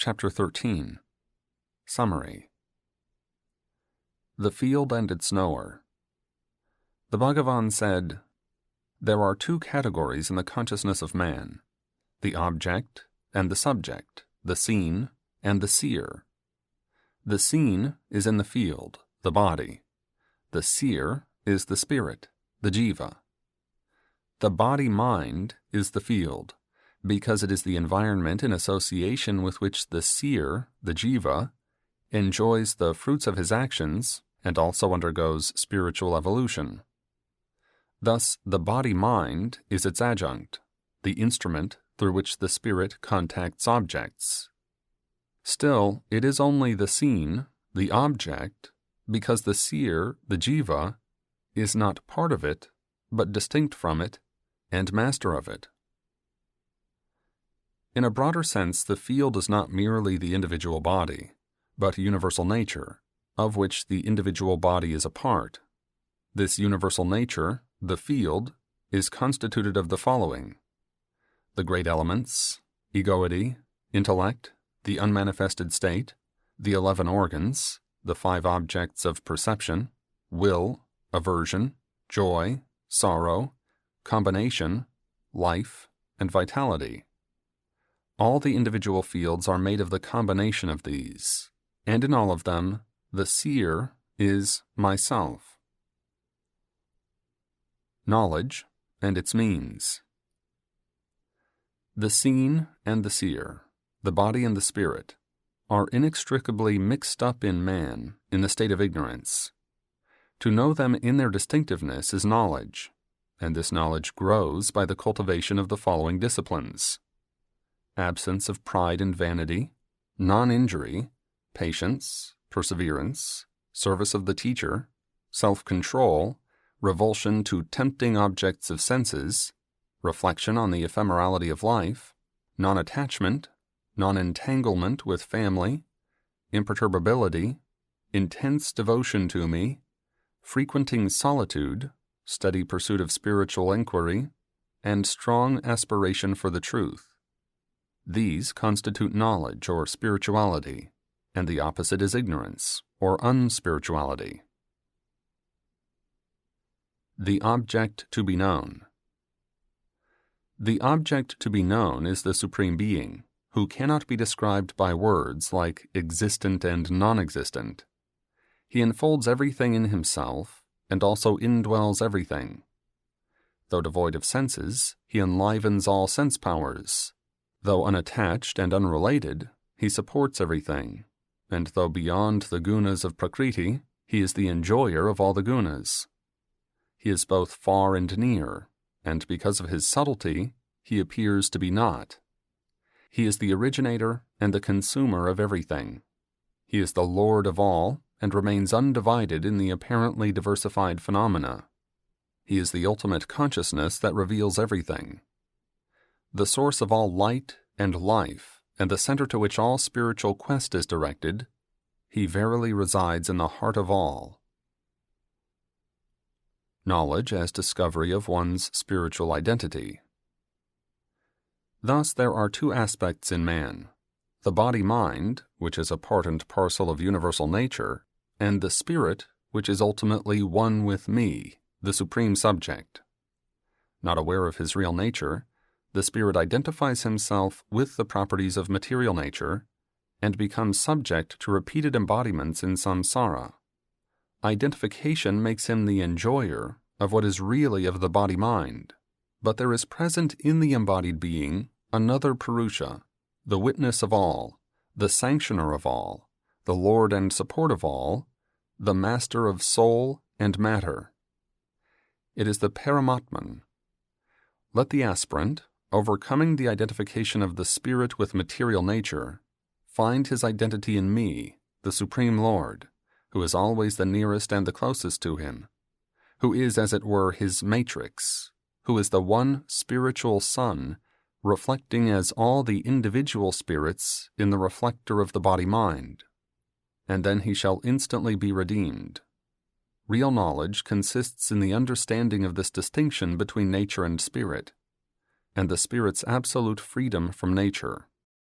Chapter 13. Summary. The Field and its Knower. The Bhagavan said, "There are two categories in the consciousness of man, the object and the subject, the seen and the seer. The seen is in the field, the body. The seer is the spirit, the jiva. The body-mind is the field, because it is the environment in association with which the seer, the jiva, enjoys the fruits of his actions and also undergoes spiritual evolution. Thus, the body-mind is its adjunct, the instrument through which the spirit contacts objects. Still, it is only the seen, the object, because the seer, the jiva, is not part of it, but distinct from it and master of it. In a broader sense, the field is not merely the individual body, but universal nature, of which the individual body is a part. This universal nature, the field, is constituted of the following: the great elements, egoity, intellect, the unmanifested state, the 11 organs, the 5 objects of perception, will, aversion, joy, sorrow, combination, life, and vitality. All the individual fields are made of the combination of these, and in all of them, the seer is myself. Knowledge and its means. The seen and the seer, the body and the spirit, are inextricably mixed up in man in the state of ignorance. To know them in their distinctiveness is knowledge, and this knowledge grows by the cultivation of the following disciplines: absence of pride and vanity, non-injury, patience, perseverance, service of the teacher, self-control, revulsion to tempting objects of senses, reflection on the ephemerality of life, non-attachment, non-entanglement with family, imperturbability, intense devotion to me, frequenting solitude, steady pursuit of spiritual inquiry, and strong aspiration for the truth. These constitute knowledge or spirituality, and the opposite is ignorance or unspirituality. The object to be known. The object to be known is the Supreme Being, who cannot be described by words like existent and non-existent. He enfolds everything in himself and also indwells everything. Though devoid of senses, he enlivens all sense powers. Though unattached and unrelated, he supports everything, and though beyond the gunas of Prakriti, he is the enjoyer of all the gunas. He is both far and near, and because of his subtlety, he appears to be not. He is the originator and the consumer of everything. He is the Lord of all, and remains undivided in the apparently diversified phenomena. He is the ultimate consciousness that reveals everything. The source of all light and life, and the center to which all spiritual quest is directed, he verily resides in the heart of all. Knowledge as discovery of one's spiritual identity. Thus there are two aspects in man: the body-mind, which is a part and parcel of universal nature, and the spirit, which is ultimately one with me, the supreme subject. Not aware of his real nature, the spirit identifies himself with the properties of material nature and becomes subject to repeated embodiments in samsara. Identification makes him the enjoyer of what is really of the body-mind, but there is present in the embodied being another Purusha, the witness of all, the sanctioner of all, the lord and support of all, the master of soul and matter. It is the Paramatman. Let the aspirant, overcoming the identification of the spirit with material nature, find his identity in me, the Supreme Lord, who is always the nearest and the closest to him, who is, as it were, his matrix, who is the one spiritual sun, reflecting as all the individual spirits in the reflector of the body-mind. And then he shall instantly be redeemed. Real knowledge consists in the understanding of this distinction between nature and spirit, and the spirit's absolute freedom from nature.